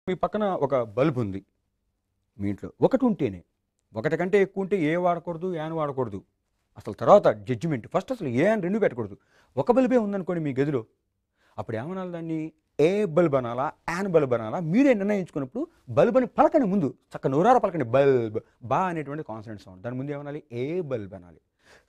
మీ పక్కన ఒక బల్బ్ ఉంది మీ ఇంట్లో. ఒకటి ఉంటేనే. ఒకటి కంటే ఎక్కువ ఉంటే ఏ వాడకూడదు, యాన్ వాడకూడదు. అసలు తర్వాత జడ్జిమెంట్. ఫస్ట్ అసలు ఏ అని 2 పెట్టకూడదు. ఒక బల్బే ఉందనుకోండి మీ గదిలో. అప్పుడు ఏమనాలి దాన్ని? ఏ బల్బ్ అనాలా? యాన్ బల్బ్ అనాలా? మీరే నిర్ణయించుకున్నప్పుడు బల్బ్ అని పలకండి ముందు. చక్కగా నోరారా పలకండి బల్బ్. బా అనేటువంటి కాన్సనెంట్ సౌండ్. దాని ముందు ఏమనాలి? ఏ బల్బ్ అనాలి.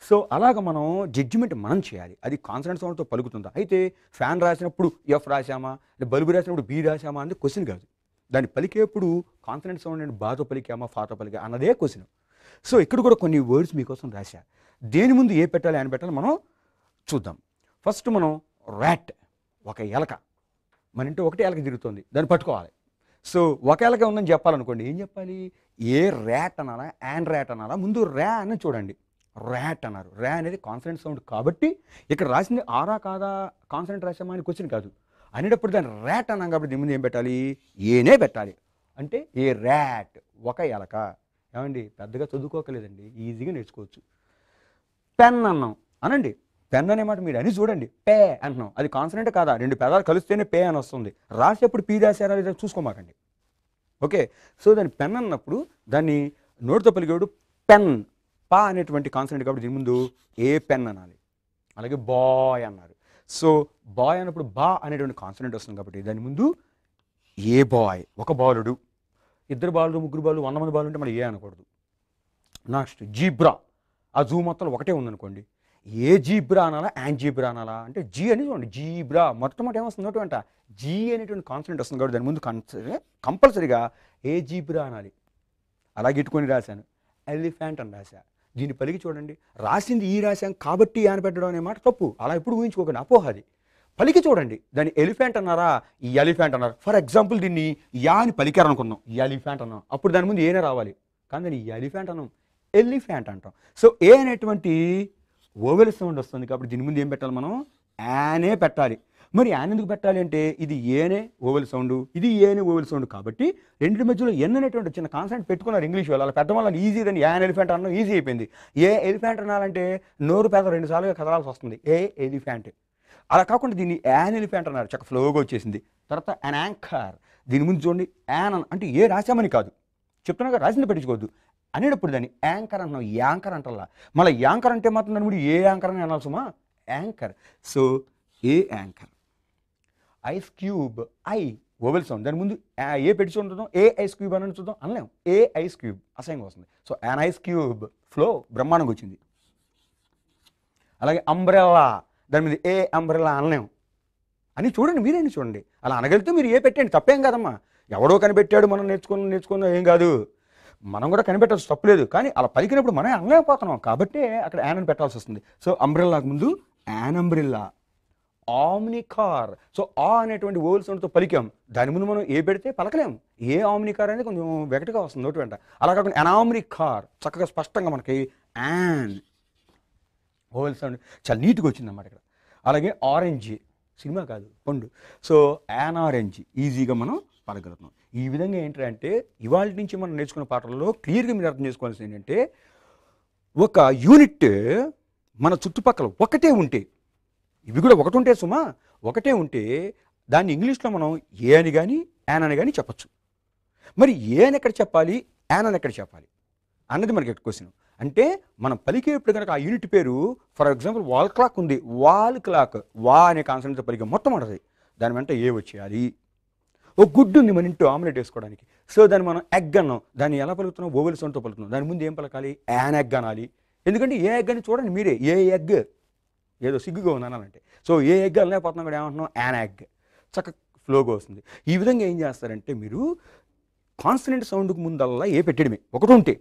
సో అలాగ మనం జడ్జిమెంట్ మనం చేయాలి. అది కాన్సనెంట్ సౌండ్‌తో పలుకుతుందా? అయితే ఫ్యాన్ రాసినప్పుడు ఎఫ్ రాసామా? బల్బ్ రాసినప్పుడు బి రాసామా అనేది క్వెషన్ కాదు. దాన్ని పలికేప్పుడు కాన్సనెంట్ సౌండ్ అండ్ బాతో పలికామా, ఫాతో పలికా అన్నదే క్వెషన్. సో ఇక్కడ కూడా కొన్ని వర్డ్స్ మీకోసం రాశా. దేని ముందు ఏ పెట్టాలి, యాన్ పెట్టాలి మనం చూద్దాం. ఫస్ట్ మనం ర్యాట్, ఒక ఎలక. మన ఇంట్లో ఒకటే ఎలక తిరుగుతుంది. దాన్ని పట్టుకోవాలి. సో ఒక ఎలక ఉందని చెప్పాలనుకోండి. ఏం చెప్పాలి? ఏ ర్యాట్ అనాలా, యాన్ ర్యాట్ అనాలా? ముందు ర్యా అని చూడండి. ర్యాట్ అన్నారు. ర్యా అనేది కాన్సనెంట్ సౌండ్ కాబట్టి ఇక్కడ రాసింది ఆరా కాదా, కాన్సనెంట్ రాసామా అని క్వశ్చన్ కాదు. అనేటప్పుడు దాన్ని ర్యాట్ అన్నాం కాబట్టి దీని ముందు ఏం పెట్టాలి? ఏనే పెట్టాలి. అంటే ఏ ర్యాట్, ఒక ఎలక. ఏమండి పెద్దగా చదువుకోకలేదండి, ఈజీగా నేర్చుకోవచ్చు. పెన్ అన్నాం అనండి. పెన్ అనే మాట మీరు అని చూడండి. పే అంటున్నాం. అది కాన్సనెంట్ కాదా? 2 పెదాలు కలిస్తేనే పే అని వస్తుంది. రాసేప్పుడు పీ రాశారా లేదా చూసుకోమాకండి. ఓకే. సో దాన్ని పెన్ అన్నప్పుడు దాన్ని నోటితో పలికేవాడు పెన్. పా అనేటువంటి కాన్సనెంట్ కాబట్టి దీని ముందు ఏ పెన్ అనాలి. అలాగే బాయ్ అన్నారు. సో బాయ్ అన్నప్పుడు బా అనేటువంటి కాన్సనెంట్ వస్తుంది కాబట్టి దాని ముందు ఏ బాయ్, ఒక బాలుడు. 2 బాలుడు, 3 బాలు, 100 మంది బాలు ఉంటే మనం ఏ అనకూడదు. Next zebra. ఆ జూ మొత్తం ఒకటే ఉందనుకోండి. ఏ జీబ్రా అనాలా, యాన్ జీబ్రా అనాలా? అంటే జీ అని చూడండి. జీబ్రా మొట్టమొదటి ఏమొస్తుంది అంట? జీ అనేటువంటి కాన్సనెంట్ వస్తుంది కాబట్టి దాని ముందు కంపల్సరీగా ఏ జీబ్రా అనాలి. అలాగే ఇట్టుకొని రాశాను. ఎలిఫెంట్ అని రాశా. దీన్ని పలికి చూడండి. రాసింది ఈ రాశాం కాబట్టి యాన్ పెట్టడం అనే మాట తప్పు. అలా ఎప్పుడు ఊహించుకోకండి, అపోహ అది. పలికి చూడండి. దాన్ని ఎలిఫెంట్ అన్నారా, ఈ ఎలిఫెంట్ అన్నారు. ఫర్ ఎగ్జాంపుల్ దీన్ని యా అని పలికారనుకుందాం. ఎలిఫెంట్ అన్నాం. అప్పుడు దాని ముందు ఏనే రావాలి. కానీ దాన్ని ఎలిఫెంట్ అన్నాం, ఎలిఫెంట్ అంటాం. సో ఏ అనేటువంటి ఓవెల్ సౌండ్ వస్తుంది కాబట్టి దీని ముందు ఏం పెట్టాలి మనం? యానే పెట్టాలి. మరి యాన్ ఎందుకు పెట్టాలి అంటే ఇది ఏనే ఓవెల్ సౌండ్, ఇది ఏనే ఓవెల్ సౌండ్ కాబట్టి రెండింటి మధ్యలో ఎన్ అనేటువంటి చిన్న కాన్సెప్ట్ పెట్టుకున్నారు ఇంగ్లీష్ వాళ్ళు. అలా పెట్టడం వల్ల ఈజీ అని యాన్ ఎలిఫెంట్ అనడం ఈజీ అయిపోయింది. ఏ ఎలిఫెంట్ అనాలంటే నోరు పెద్ద 2 సార్లుగా కదలాల్సి వస్తుంది. ఏ ఎలిఫెంట్. అలా కాకుండా దీన్ని యాన్ ఎలిఫెంట్ అన్నారు. చక్క ఫ్లోగా వచ్చేసింది. తర్వాత యాన్ యాంకర్. దీని ముందు చూడండి యాన్ అంటే ఏ రాశామని కాదు, చెప్తున్నాగా రాసింది పెట్టించుకోవద్దు. అనేటప్పుడు దాన్ని యాంకర్ అంటున్నాం. యాంకర్ అంటల్లా. మళ్ళీ యాంకర్ అంటే మాత్రం దాని ముందు ఏ యాంకర్ అని అనాల్సమా? Anchor. So a anchor. Ice cube, I vowel sound. దాని ముందు ఏ పెట్టి చూద్దాం. ఏ ఐస్ క్యూబ్ అని చూద్దాం, అనలేం. ఏ ఐస్ క్యూబ్ అసహ్యంగా వస్తుంది. So an ice cube flow బ్రహ్మాండంగా వచ్చింది. అలాగే అంబ్రెల్లా. దాని మీద ఏ అంబ్రెల్లా అనలేం. అని చూడండి, మీరేంటి చూడండి. అలా అనగలిగితే మీరు ఏ పెట్టండి, తప్పేం కాదమ్మా. ఎవడో కనిపెట్టాడు, మనం నేర్చుకున్న ఏం కాదు. మనం కూడా కనిపెట్టచ్చు, తప్పులేదు. కానీ అలా పలికినప్పుడు మనం అనలేకపోతున్నాం కాబట్టి అక్కడ యాన్ అని పెట్టాల్సి వస్తుంది. సో అంబ్రెల్లాకు ముందు యాన్ అంబ్రెల్లా. ఆమ్నికార్. సో ఆ అనేటువంటి ఓవెల్ సౌండ్తో పలికాం. దాని ముందు మనం ఏ పెడితే పలకలేం. ఏ ఆమ్నికార్ అనేది కొంచెం వెగటగా వస్తుంది నోటి వెంట. అలా కాకుండా ఎనామ్నికార్ చక్కగా స్పష్టంగా మనకి యాన్ ఓవెల్ సౌండ్ చాలా నీట్గా వచ్చిందన్నమాట ఇక్కడ. అలాగే ఆరెంజ్, సినిమా కాదు పండు. సో యాన్ ఆరెంజ్ ఈజీగా మనం పలకగలుగుతున్నాం. ఈ విధంగా ఏంటంటే ఇవాళ నుంచి మనం నేర్చుకున్న పాటల్లో క్లియర్గా మీరు అర్థం చేసుకోవాల్సింది ఏంటంటే ఒక యూనిట్ మన చుట్టుపక్కల ఒకటే ఉంటే, ఇవి కూడా ఒకటి ఉంటే సుమా, ఒకటే ఉంటే దాన్ని ఇంగ్లీష్లో మనం ఏ అని కానీ యాన్ అని కానీ చెప్పచ్చు. మరి ఏ అని ఎక్కడ చెప్పాలి, యాన్ అని ఎక్కడ చెప్పాలి అన్నది మనకి క్వశ్చన్. అంటే మనం పలికేప్పుడు కనుక ఆ యూనిట్ పేరు ఫర్ ఎగ్జాంపుల్ వాల్ క్లాక్ ఉంది. వాల్ క్లాక్ వా అనే కాన్సెప్ట్తో పలికే మొత్తం ఉంటుంది. దాని వెంట ఏ వచ్చేయాలి. ఒక గుడ్డు ఉంది మన ఇంట్లో ఆమ్లెట్ వేసుకోవడానికి. సో దాన్ని మనం ఎగ్ అన్నాం. దాన్ని ఎలా పలుకుతున్నాం? ఓవెల్ సౌండ్తో పలుకుతున్నాం. దాని ముందు ఏం పలకాలి? యాన్ ఎగ్ అనాలి. ఎందుకంటే ఏ ఎగ్ అని చూడండి మీరే. ఏ ఎగ్ ఏదో సిగ్గుగా ఉంది అనాలంటే. సో ఏ ఎగ్ అనలేకపోతున్నాం కూడా ఏమంటున్నాం? An egg. చక్కగా ఫ్లోగా వస్తుంది. ఈ విధంగా ఏం చేస్తారంటే మీరు కాన్సనెంట్ సౌండ్కి ముందల్లా ఏ పెట్టడమే ఒకటి ఉంటే,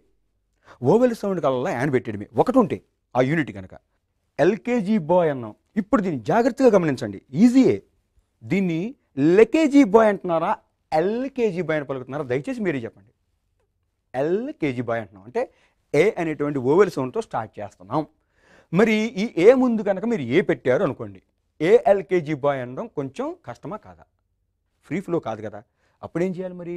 ఓవెల్ సౌండ్ కల్లా యాన్ పెట్టడమే ఒకటి ఉంటే ఆ యూనిట్ కనుక. ఎల్కేజీ బాయ్ అన్నాం. ఇప్పుడు దీన్ని జాగ్రత్తగా గమనించండి, ఈజీయే. దీన్ని లెకేజీ బాయ్ అంటున్నారా, ఎల్కేజీ బాయ్ అని పలుకుతున్నారా? దయచేసి మీరే చెప్పండి. ఎల్కేజీ బాయ్ అంటున్నాం అంటే ఏ అనేటువంటి ఓవెల్ సౌండ్తో స్టార్ట్ చేస్తున్నాం. మరి ఈ ఏ ముందు కనుక మీరు ఏ పెట్టారు అనుకోండి, ఏ ఎల్కేజీ బాయ్ అనడం కొంచెం కష్టమా కాదా? ఫ్రీ ఫ్లో కాదు కదా. అప్పుడేం చేయాలి మరి?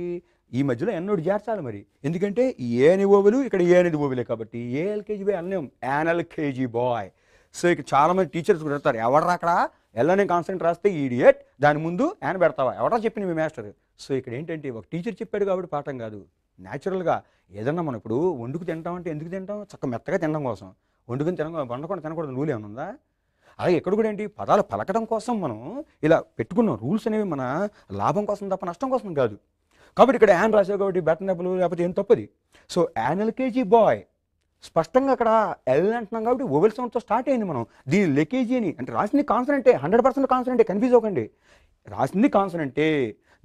ఈ మధ్యలో ఎన్నోటి చేర్చాలి మరి. ఎందుకంటే ఏ అని ఓవెలు, ఇక్కడ ఏ అనేది ఓవెలే కాబట్టి ఏ ఎల్కేజీ బాయ్ అనలేం, యాన్ ఎల్కేజీ బాయ్. సో ఇక చాలామంది టీచర్స్ కూడా చెప్తారు, ఎవడరా అక్కడ ఎల్ అనే కాన్సెంట్ రాస్తే ఈడియట్, దాని ముందు యాన్ పెడతావా? ఎవడరా చెప్పింది మీ మాస్టర్? సో ఇక్కడ ఏంటంటే ఒక టీచర్ చెప్పాడు కాబట్టి పాఠం కాదు, న్యాచురల్గా ఏదన్నా మనం ఇప్పుడు వండుకు తింటాం అంటే ఎందుకు తింటాం? చక్క మెత్తగా తినడం కోసం. వండుకుని వండకుండా తినకూడదు రూల్ ఏమైనా ఉందా? అలాగే ఇక్కడ కూడా ఏంటి, పదాలు పలకడం కోసం మనం ఇలా పెట్టుకున్నాం. రూల్స్ అనేవి మన లాభం కోసం తప్ప నష్టం కోసం కాదు. కాబట్టి ఇక్కడ యాన్ రాసావు కాబట్టి బెటర్ నెప్పులు లేకపోతే ఏం తప్పది. సో యాన్ ఎల్కేజీ బాయ్, స్పష్టంగా అక్కడ ఎల్ అంటున్నాం కాబట్టి ఓవెల్ సౌండ్తో స్టార్ట్ అయింది. మనం దీని లెకేజీ అని అంటే రాసింది కాన్సనెంటే, 100% కాన్సనెంటే, కన్ఫ్యూజ్ అవ్వకండి. రాసింది కాన్సనెంటే.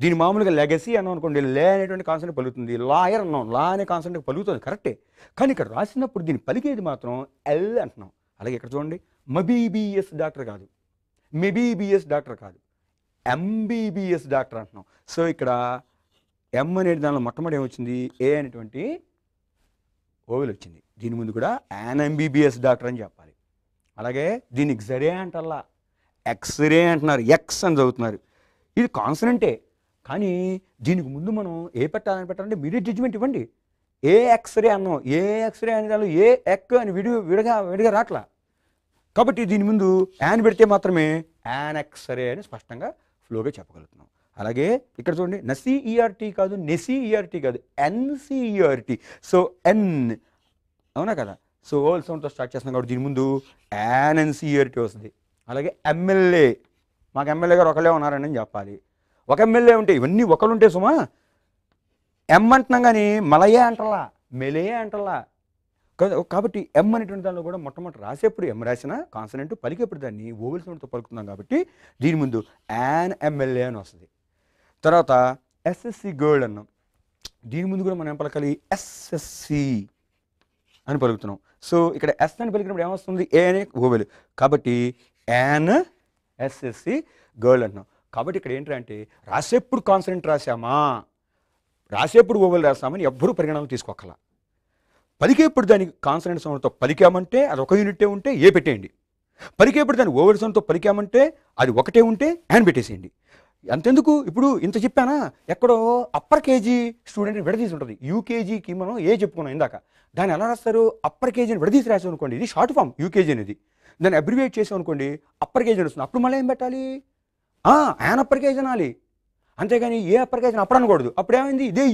దీని మామూలుగా లెగసీ అన్నాం అనుకోండి, లే అనేటువంటి కాన్సెప్ట్ పలుకుతుంది. లాయర్ అన్నాం, లా అనే కాన్సెప్ట్ పలుకుతుంది, కరెక్టే. కానీ ఇక్కడ రాసినప్పుడు దీన్ని పలికేది మాత్రం ఎల్ అంటున్నాం. అలాగే ఇక్కడ చూడండి, మబీబీఎస్ డాక్టర్ కాదు, మెబీబీఎస్ డాక్టర్ కాదు, ఎంబీబీఎస్ డాక్టర్ అంటున్నాం. సో ఇక్కడ ఎం అనేది దానిలో మొట్టమొదటి ఏమొచ్చింది, ఏ అనేటువంటి ఓవెల్ వచ్చింది. దీని ముందు కూడా యాన్ ఎంబీబీఎస్ డాక్టర్ అని చెప్పాలి. అలాగే దీన్ని ఎక్స్రే అంటల్లా, ఎక్స్రే అంటున్నారు, ఎక్స్ అని చదువుతున్నారు. ఇది కాన్సనెంటే, కానీ దీనికి ముందు మనం ఏ పెట్టాలంటే మీడియట్ జడ్జిమెంట్ ఇవ్వండి. ఏ ఎక్స్రే అన్నాం, ఏ ఎక్స్రే అనే దానిలో ఏ ఎక్ అని విడిగా రాట్లా. కాబట్టి దీని ముందు యాన్ పెడితే మాత్రమే యాన్ ఎక్స్రే అని స్పష్టంగా ఫ్లోగా చెప్పగలుగుతున్నాం. అలాగే ఇక్కడ చూడండి, నసిఈఆర్టీ కాదు, నెసిఈఆర్టీ కాదు, ఎన్సిఈఆర్టీ. సో ఎన్, అవునా కదా? సో ఓవెల్ సౌండ్తో స్టార్ట్ చేస్తున్నాం కాబట్టి దీని ముందు యాన్ ఎన్సిఈఆర్టీ వస్తుంది. అలాగే ఎమ్మెల్యే, మాకు ఎమ్మెల్యే గారు ఒకళ్ళే ఉన్నారని చెప్పాలి. ఒక ఎమ్మెల్యే ఉంటే ఇవన్నీ ఒకళ్ళు ఉంటే సుమా, ఎం అంటున్నాం కానీ మలయే అంటలా, మెలయే అంటలా. కాబట్టి ఎం అనేటువంటి దానిలో కూడా మొట్టమొదటి రాసేప్పుడు ఎం రాసిన కాన్సనెంట్, పలికేప్పుడు దాన్ని ఓవెల్ సౌండ్తో పలుకుతున్నాం కాబట్టి దీని ముందు యాన్ ఎమ్మెల్యే అని వస్తుంది. తర్వాత ఎస్ఎస్సి గర్ల్ అన్నాం, దీని ముందు కూడా మనం ఏం పలకాలి, ఎస్ఎస్సి అని పలుకుతున్నాం. సో ఇక్కడ ఎస్ అని పలికినప్పుడు ఏమొస్తుంది, ఏ అనే ఓవెల్, కాబట్టి యాన్ ఎస్ఎస్సి గర్ల్ అంటున్నాం. కాబట్టి ఇక్కడ ఏంటంటే రాసేప్పుడు కాన్సనెంట్ రాసామా, రాసేప్పుడు ఓవెల్ రాసామని ఎవ్వరూ పరిగణనలు తీసుకోకల. పలికేప్పుడు దానికి కాన్సనెంట్ సౌండ్తో పలికామంటే అది ఒక యూనిటే ఉంటే ఏ పెట్టేయండి. పలికేప్పుడు దాన్ని ఓవెల్ సౌండ్తో పలికామంటే అది ఒకటే ఉంటే యాన్ పెట్టేసేయండి. అంతెందుకు, ఇప్పుడు ఇంత చెప్పానా, ఎక్కడో అప్పర్ కేజీ స్టూడెంట్ని విడదీసి ఉంటుంది. యూకేజీకి మనం ఏ చెప్పుకున్నాం ఇందాక, దాన్ని ఎలా రాస్తారు, అప్పర్ కేజీని విడదీసి రాసాం అనుకోండి, ఇది షార్ట్ ఫామ్ యూకేజీ అనేది. దాన్ని అబ్రివేట్ చేసాం అనుకోండి, అప్పర్ కేజీ వస్తుంది. అప్పుడు మళ్ళీ ఏం పెట్టాలి, యాన్ అప్పర్ కేజీ అనాలి. అంతేగాని ఏ అప్పర్ కేజీ అప్పుడు అనకూడదు. అప్పుడు ఏమైంది, ఇదే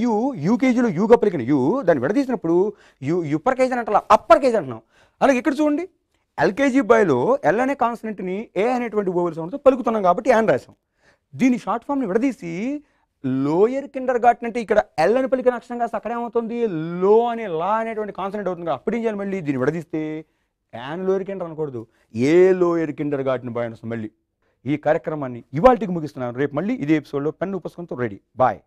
యూకేజీలో యూగా పలికిన యూ దాన్ని విడదీసినప్పుడు అప్పర్ కేజీ అంటాం, అప్పర్ కేజీ అంటున్నాం. అలాగే ఇక్కడ చూడండి, ఎల్కేజీ బాయ్లో ఎల్ అనే కాన్సనెంట్ని ఏ అనేటువంటి ఓవెల్ సౌండ్తో పలుకుతున్నాం కాబట్టి యాన్ రాసాం. దీని షార్ట్ ఫామ్ని విడదీసి లోయర్ కిండర్ గార్టెన్ అంటే ఇక్కడ ఎల్ అని పలికిన అక్షరం కాస్త అక్కడ ఏమవుతుంది, లో అనే లా అనేటువంటి కాన్సనెంట్ అవుతుంది. అప్పుడు ఏం చేయాలి, మళ్ళీ దీన్ని విడదీస్తే యాన్ లోయర్ కిండర్ అనకూడదు, ఏ లోయర్ కిండర్ గార్టెన్ బాయ్ అని వస్తుంది. మళ్ళీ ఈ కార్యక్రమాన్ని ఇవాళకి ముగిస్తున్నాను. రేపు మళ్ళీ ఇదే ఎపిసోడ్లో పెన్ను పుస్తకంతో రెడీ. బాయ్.